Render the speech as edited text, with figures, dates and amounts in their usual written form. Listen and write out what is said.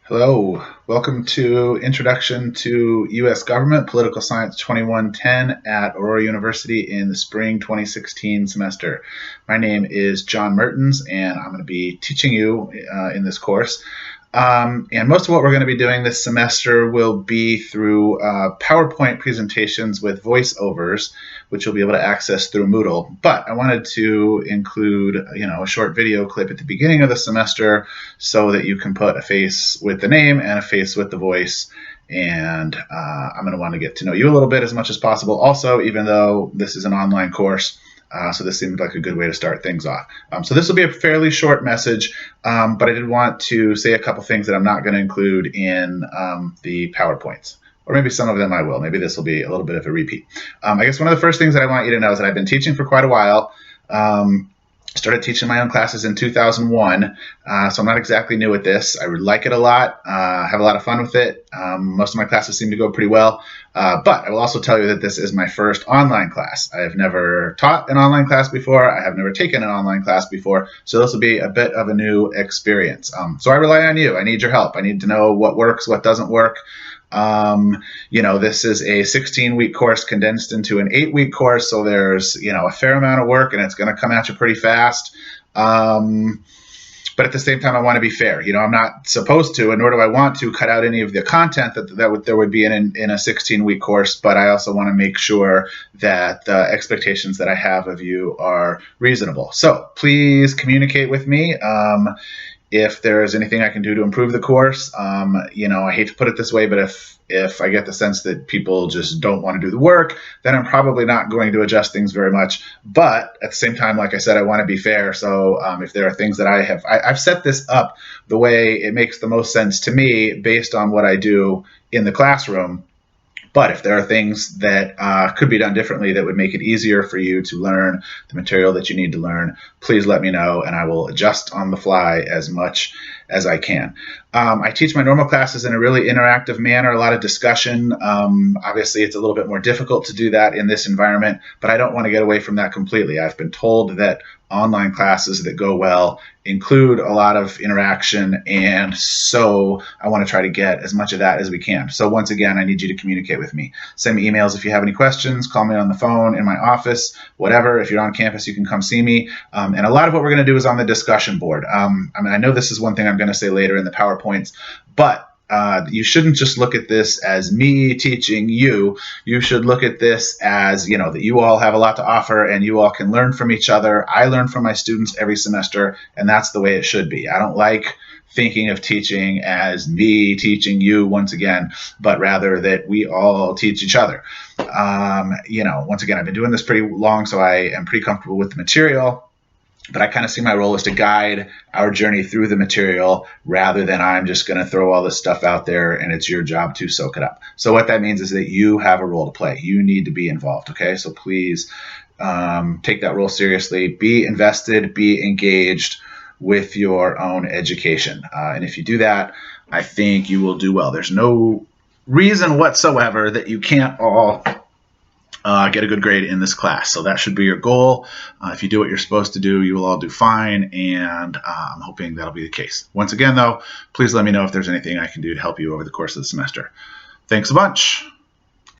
Hello, welcome to Introduction to U.S. Government, Political Science 2110 at Aurora University in the spring 2016 semester. My name is John Mehrtens, and I'm going to be teaching you in this course. And most of what we're going to be doing this semester will be through PowerPoint presentations with voiceovers, which you'll be able to access through Moodle. But I wanted to include, a short video clip at the beginning of the semester so that you can put a face with the name and a face with the voice. And I'm going to want to get to know you a little bit as much as possible. Also, even though this is an online course, so this seemed like a good way to start things off. So this will be a fairly short message, but I did want to say a couple things that I'm not going to include in the PowerPoints. Or maybe some of them I will. Maybe this will be a little bit of a repeat. I guess one of the first things that I want you to know is that I've been teaching for quite a while. Started teaching my own classes in 2001, so I'm not exactly new at this. I like it a lot, have a lot of fun with it. Most of my classes seem to go pretty well, but I will also tell you that this is my first online class. I have never taught an online class before. I have never taken an online class before, so this will be a bit of a new experience. So I rely on you. I need your help. I need to know what works, what doesn't work. This is a 16-week course condensed into an 8-week course, so there's, a fair amount of work, and it's going to come at you pretty fast. But at the same time, I want to be fair. I'm not supposed to, and nor do I want to, cut out any of the content that there would be in a 16-week course, but I also want to make sure that the expectations that I have of you are reasonable. So please communicate with me. If there's anything I can do to improve the course, I hate to put it this way, but if I get the sense that people just don't want to do the work, then I'm probably not going to adjust things very much. But at the same time, like I said, I want to be fair. So if there are things that I've set this up the way it makes the most sense to me based on what I do in the classroom. But if there are things that could be done differently that would make it easier for you to learn the material that you need to learn, please let me know, and I will adjust on the fly as much as I can. I teach my normal classes in a really interactive manner, a lot of discussion. Obviously, it's a little bit more difficult to do that in this environment, but I don't want to get away from that completely. I've been told that online classes that go well include a lot of interaction, and so I want to try to get as much of that as we can. So once again, I need you to communicate with me. Send me emails if you have any questions, call me on the phone, in my office, whatever. If you're on campus, you can come see me. And a lot of what we're going to do is on the discussion board. I know this is one thing I'm going to say later in the PowerPoints, but you shouldn't just look at this as me teaching you. You should look at this as, that you all have a lot to offer and you all can learn from each other. I learn from my students every semester, and that's the way it should be. I don't like thinking of teaching as me teaching you once again, but rather that we all teach each other. Once again, I've been doing this pretty long, so I am pretty comfortable with the material. But I kind of see my role as to guide our journey through the material rather than I'm just going to throw all this stuff out there and it's your job to soak it up. So what that means is that you have a role to play. You need to be involved, okay? So please take that role seriously. Be invested, be engaged with your own education. And if you do that, I think you will do well. There's no reason whatsoever that you can't all get a good grade in this class. So that should be your goal. If you do what you're supposed to do, you will all do fine, and I'm hoping that'll be the case. Once again, though, please let me know if there's anything I can do to help you over the course of the semester. Thanks a bunch.